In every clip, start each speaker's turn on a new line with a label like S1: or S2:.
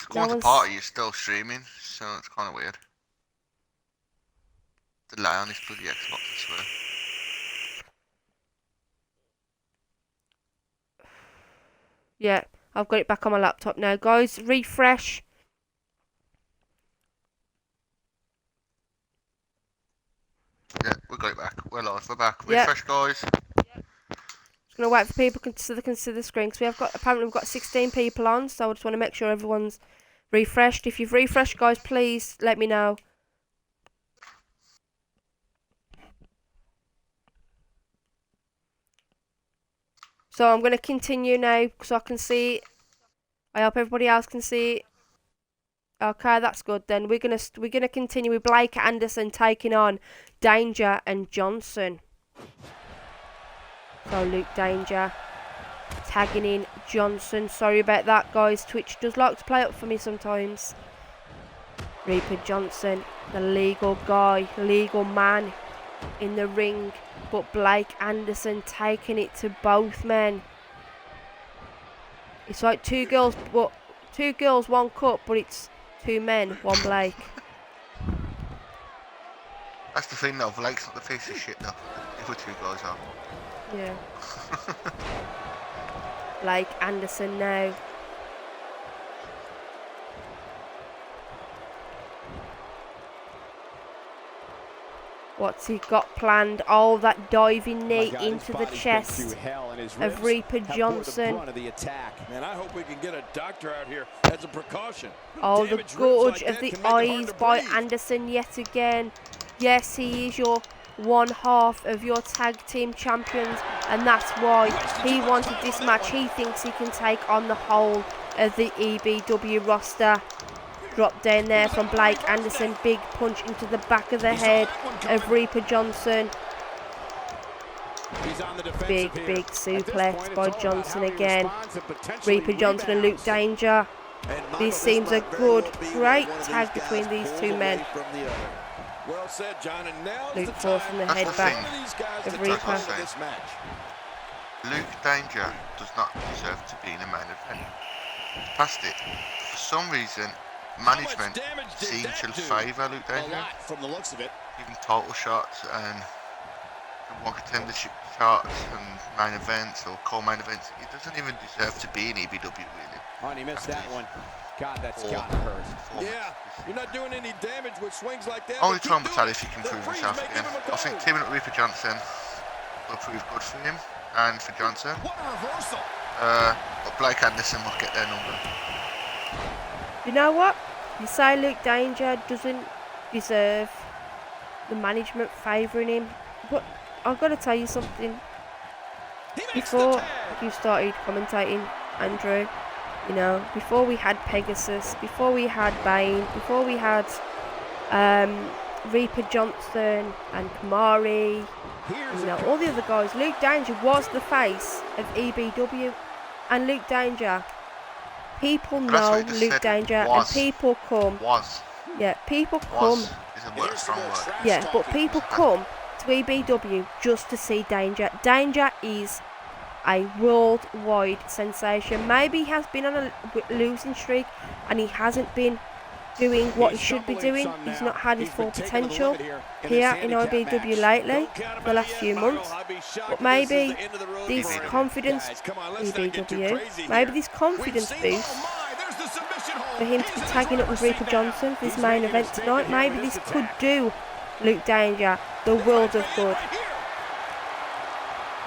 S1: going to party, you're still streaming, so it's kind of weird. Delay on this bloody Xbox, I swear.
S2: Yeah, I've got it back on my laptop now. Guys, refresh.
S1: Yeah, we got it back. We're live, we're back.
S2: Yep.
S1: Refresh, guys.
S2: Just going to wait for people to consider the screen, because apparently we've got 16 people on, so I just want to make sure everyone's refreshed. If you've refreshed, guys, please let me know. So I'm going to continue now, because I can see. I hope everybody else can see. Okay, that's good. Then we're gonna continue with Blake Anderson taking on Danger and Johnson. So Luke Danger tagging in Johnson. Sorry about that, guys. Twitch does like to play up for me sometimes. Reaper Johnson, the legal guy, legal man in the ring, but Blake Anderson taking it to both men. It's like two girls, one cup, but it's two men, one Blake.
S1: That's the thing though, Blake's not the piece of shit though. The other two guys are.
S2: Yeah. Blake Anderson now. What's he got planned? Oh, that diving knee into the chest of Reaper Johnson.
S3: Man, I hope we can get a doctor out here as a precaution.
S2: Oh, the gorge of the eyes by Anderson yet again. Yes, he is your one half of your tag team champions, and that's why he wanted this match. He thinks he can take on the whole of the EBW roster. Drop down there from Blake Anderson. Big punch into the back of the head of Reaper Johnson. Big suplex by Johnson again. Reaper Johnson and Luke Danger. This seems a great tag between these two men. Luke forcing the head back of Reaper.
S1: Luke Danger does not deserve to be in the main event. Past it. For some reason, management seem to favour Luke Danger. Even title shots and one contendership shots and main events or core-main events. He doesn't even deserve to be in EBW really.
S3: Oh, and he missed that one. God, that's gotta hurt. Yeah, you're not doing any damage with swings like that.
S1: Only time will tell if he can prove himself again. I think teaming up with Reaper Johnson will prove good for him and for Johnson.
S3: What a reversal!
S1: But Blake Anderson will get their number.
S2: You know what? You say Luke Danger doesn't deserve the management favouring him, but I've got to tell you something. Before you started commentating, Andrew, you know, before we had Pegasus, before we had Bane, before we had Reaper Johnson and Kamari, you know, all the other guys, Luke Danger was the face of EBW, and Luke Danger. People know Luke Danger, and people come. Yeah, people come. Yeah, but people come to EBW just to see Danger. Danger is a worldwide sensation. Maybe he has been on a losing streak, and he hasn't been doing what he should be doing. He's not had his full potential here in IBW lately for the last few months. But maybe this confidence, EBW, maybe this confidence boost for him to be tagging up with Reaper Johnson for this main event tonight, maybe this could do Luke Danger the world of good.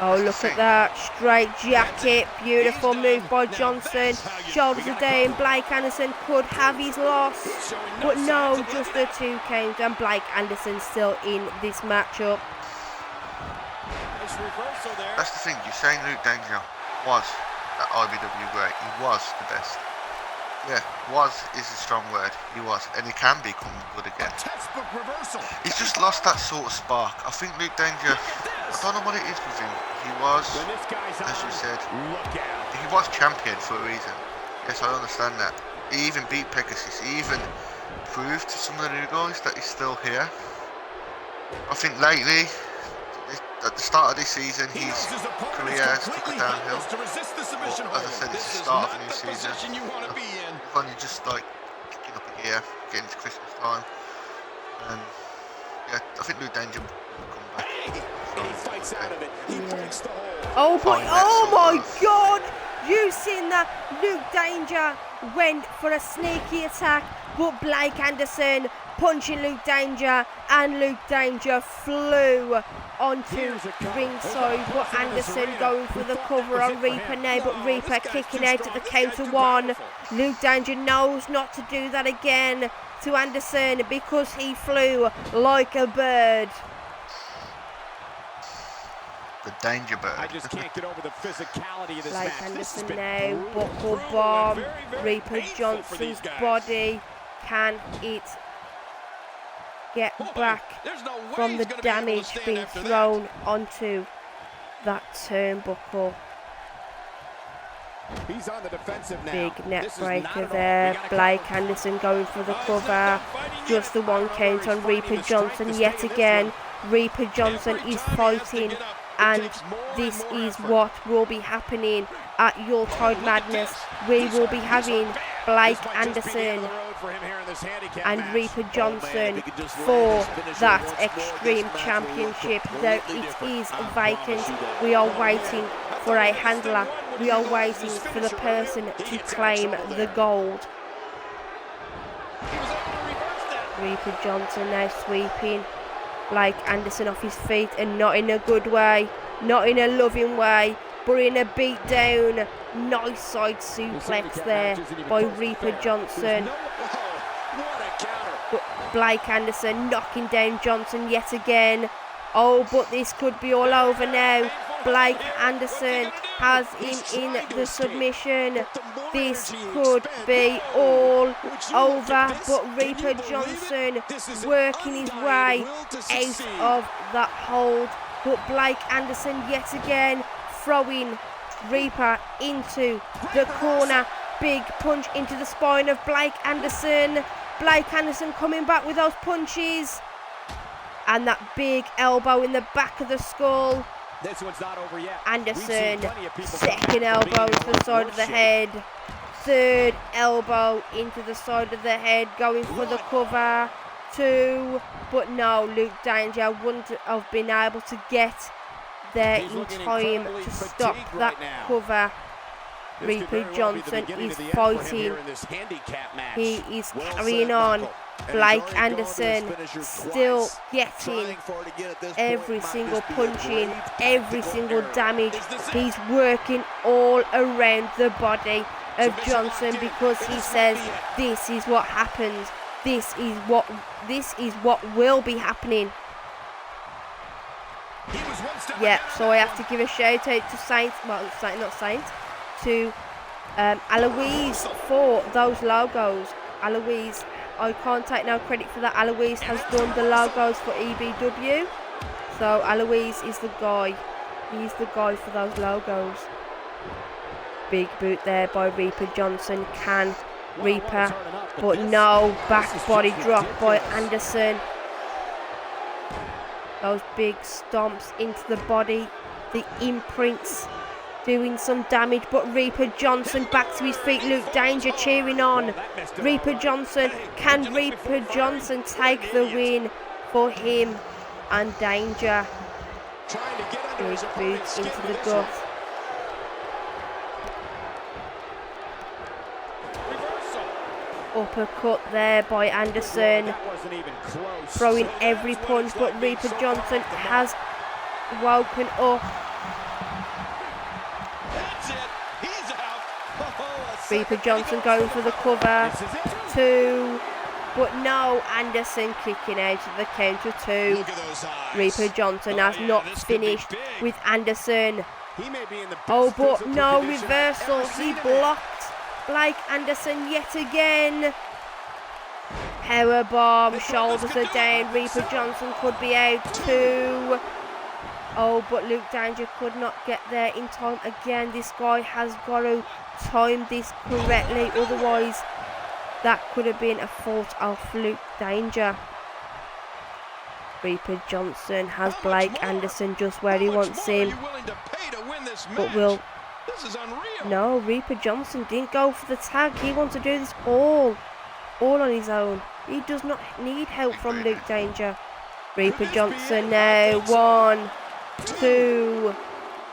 S2: Oh, look at that. Straight jacket. Beautiful move by Johnson. Shoulders are down. Blake Anderson could have his loss. But no, just the 2 count. And Blake Anderson still in this matchup.
S1: That's the thing. You're saying Luke Danger was at IBW great. He was the best. Yeah, was is a strong word. He was. And he can become good again. He's just lost that sort of spark. I think Luke Danger, I don't know what it is with him. He was, as you said, he was champion for a reason. Yes, I understand that. He even beat Pegasus. He even proved to some of the new guys that he's still here. I think lately, at the start of this season, his career has took a downhill. But as I said, it's the start of a new season. Finally just like kicking up a gear, getting to Christmas time. And yeah, I think Luke Danger will come back.
S3: And he fights out of it. He breaks the hold.
S2: Oh boy,
S1: Fine,
S2: oh my
S1: that's
S2: god! You seen that? Luke Danger went for a sneaky attack, but Blake Anderson punching Luke Danger, and Luke Danger flew onto ringside, but Anderson going for the cover on Reaper now, but Reaper kicking out at the count of one. Luke Danger knows not to do that again to Anderson because he flew like a bird.
S1: The Danger Bird.
S3: I just can't get over the physicality of this
S2: Blake
S3: match.
S2: Anderson now, buckle bomb, Reaper Johnson's body. Can it get back from the damage being thrown onto that turnbuckle?
S3: He's on the defensive now.
S2: Big net breaker there. Blake Anderson going for the cover. Just the one count on Reaper Johnson yet again. Reaper Johnson is fighting, and this is what will be happening at Yuletide Madness. We will be having Blake Anderson and Reaper Johnson for that Extreme Championship. Though it is vacant, we are waiting for a handler. We are waiting for the person to claim the gold. Reaper Johnson now sweeping Blake Anderson off his feet, and not in a good way, not in a loving way, but in a beat down. Nice side suplex there by Reaper Johnson. But Blake Anderson knocking down Johnson yet again. Oh, but this could be all over now. Blake Anderson has him in the submission. This could be all over, but Reaper Johnson working his way out of that hold. But Blake Anderson yet again throwing Reaper into the corner. Big punch into the spine of Blake Anderson. Blake Anderson coming back with those punches. And that big elbow in the back of the skull.
S3: This one's not over yet.
S2: Anderson, second elbow to the side of the head. Third elbow into the side of the head, going for the cover. Two, but no, Luke Danger wouldn't have been able to get there in time to stop that cover. Reaper Johnson is fighting. He is carrying on. Blake Anderson still getting every single punching, every single damage. He's working all around the body of Johnson because he says this is what happens. This is what will be happening. Yeah, so I have to give a shout out to Saint, well, not Saint, to Aloise for those logos. Aloise, I can't take no credit for that. Aloise has done the logos for EBW. So Aloise is the guy. He's the guy for those logos. Big boot there by Reaper Johnson. Can Reaper, but no, back body drop by Anderson. Those big stomps into the body. The imprints doing some damage, but Reaper Johnson back to his feet. Luke Danger cheering on. Reaper Johnson, can Reaper Johnson take the win for him and Danger? Big boots into the gut. Uppercut there by Anderson. Throwing every punch, but Reaper Johnson has woken up. Reaper Johnson going for the cover. Two, but no, Anderson kicking out of the count of two. Reaper Johnson has not finished with Anderson. Oh, but no reversal. He blocked Blake Anderson yet again. Powerbomb, shoulders are down. Reaper Johnson could be out too. Oh, but Luke Danger could not get there in time again. This guy has got to time this correctly, otherwise that could have been a fault of Luke Danger. Reaper Johnson has Blake Anderson just where he wants him, but will
S3: This is unreal.
S2: No, Reaper Johnson didn't go for the tag. He wants to do this all on his own. He does not need help from Luke Danger. Reaper Johnson now, 1, 2,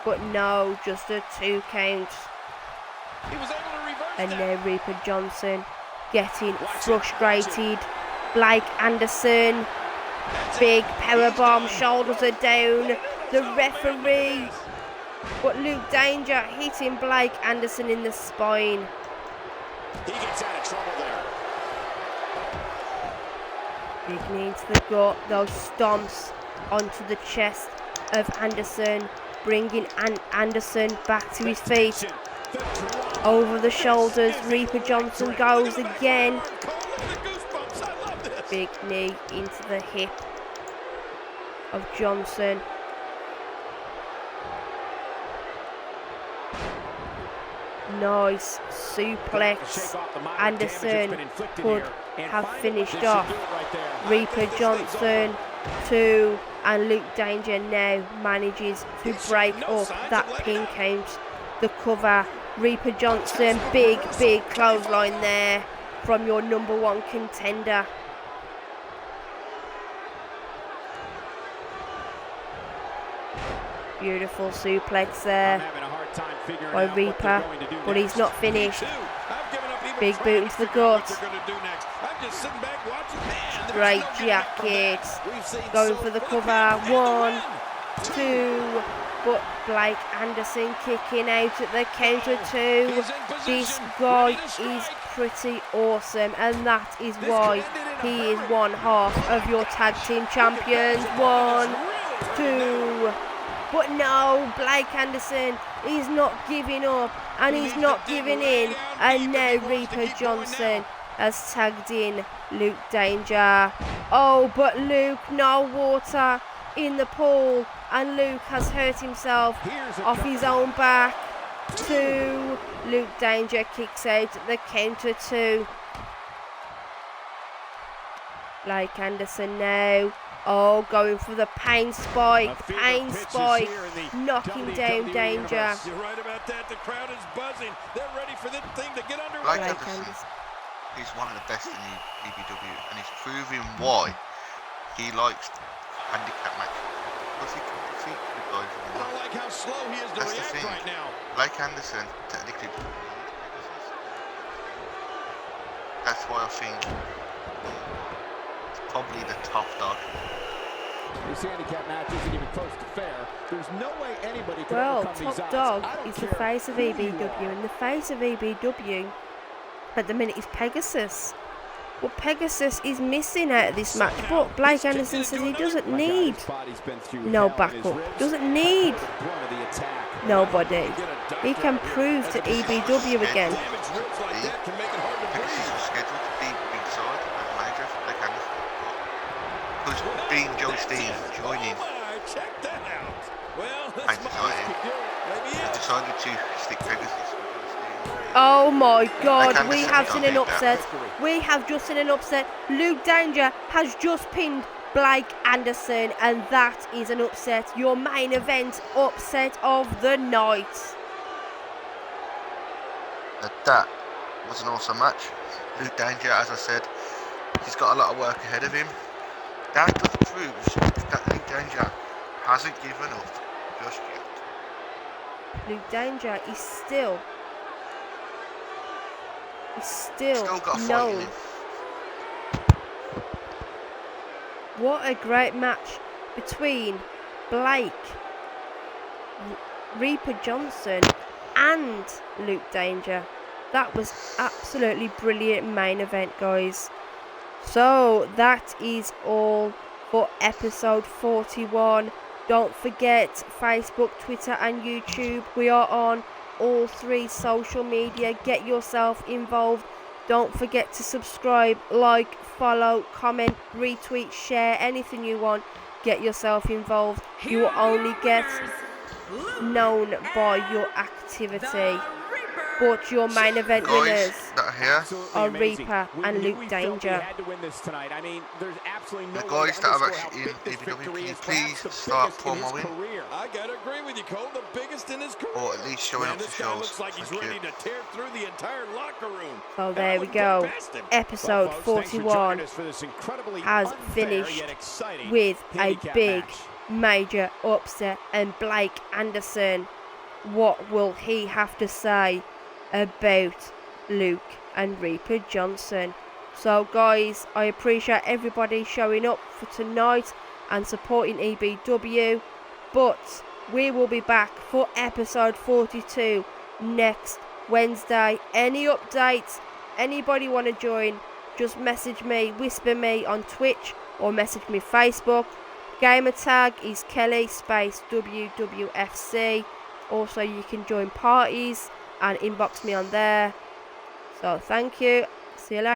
S2: but no, just a 2 count.
S3: He was able to reverse
S2: and
S3: that.
S2: now Reaper Johnson getting frustrated. Blake Anderson, big powerbomb, shoulders are down. The referee, but Luke Danger hitting Blake Anderson in the spine.
S3: He gets out of trouble there.
S2: Big knee to the gut, those stomps onto the chest of Anderson, bringing Anderson back to his feet. Over the shoulders, Reaper Johnson goes again. Big knee into the hip of Johnson. Nice suplex. Anderson could have finished off Reaper Johnson 2, and Luke Danger now manages to break up that pin count. The cover, Reaper Johnson, big clothesline there from your #1 contender. Beautiful suplex there by Reaper, but he's not finished. Big boot into the gut. Great jacket. Going for the cover. 1, 2, but Blake Anderson kicking out at the counter 2. This guy is pretty awesome, and that is why he is one half of your tag team champions. 1, 2. But no, Blake Anderson is not giving up, and he's not giving in. And now Reaper Johnson has tagged in Luke Danger. Oh, but Luke, no water in the pool, and Luke has hurt himself off his own back. 2, Luke Danger kicks out at the counter 2. Blake Anderson now. Oh, going for the pain spike, knocking down Danger.
S3: You're right about that. The crowd is buzzing. They're ready for this thing to get underway.
S1: Blake Anderson is one of the best in the EBW, and he's proving why he likes handicap matches. Because he can defeat the guys in the
S3: I don't like how slow he is to react right now.
S1: Blake Anderson technically. That's why I think it's probably the top dog.
S4: This handicap match isn't even close to fair. There's no way anybody can overcome these odds.
S2: Top dog is the face of EBW, and the face of EBW at the minute is Pegasus. Well, Pegasus is missing out of this match, but Blake Anderson says he doesn't need no backup, doesn't need nobody. He can prove to EBW again.
S1: Pegasus was scheduled to be big side as manager for Blake Anderson. Because being Joe Steen joining, I decided to stick Pegasus.
S2: Oh my God, we have seen an upset. We have just seen an upset. Luke Danger has just pinned Blake Anderson, and that is an upset. Your main event upset of the night.
S1: That was an awesome match. Luke Danger, as I said, he's got a lot of work ahead of him. That just proves that Luke Danger hasn't given up just yet.
S2: Luke Danger is still
S1: got a fight
S2: known.
S1: in him.
S2: What a great match between Blake, Reaper Johnson and Luke Danger. That was absolutely brilliant main event, guys. So that is all for episode 41. Don't forget Facebook, Twitter and YouTube. We are on all 3 social media. Get yourself involved. Don't forget to subscribe, like, follow, comment, retweet, share, anything you want. Get yourself involved. You will only get known by your activity. But your main event winners
S1: that are here
S2: are Reaper and Luke Danger.
S1: The guys that are actually in EBW, can you please start promoing?
S3: I gotta agree with you, Cole. The biggest in his career.
S1: Or at least showing up to shows.
S3: Looks like he's ready to tear through the entire locker room.
S2: So there we go. Episode 41 has finished with a big major upset. And Blake Anderson, what will he have to say about Luke and Reaper Johnson? So guys, I appreciate everybody showing up for tonight and supporting EBW, but we will be back for episode 42 next Wednesday. Any updates, anybody want to join, just message me, whisper me on Twitch or message me Facebook. Gamer tag is Kelly space WWFC. Also you can join parties and inbox me on there. So thank you, see you later.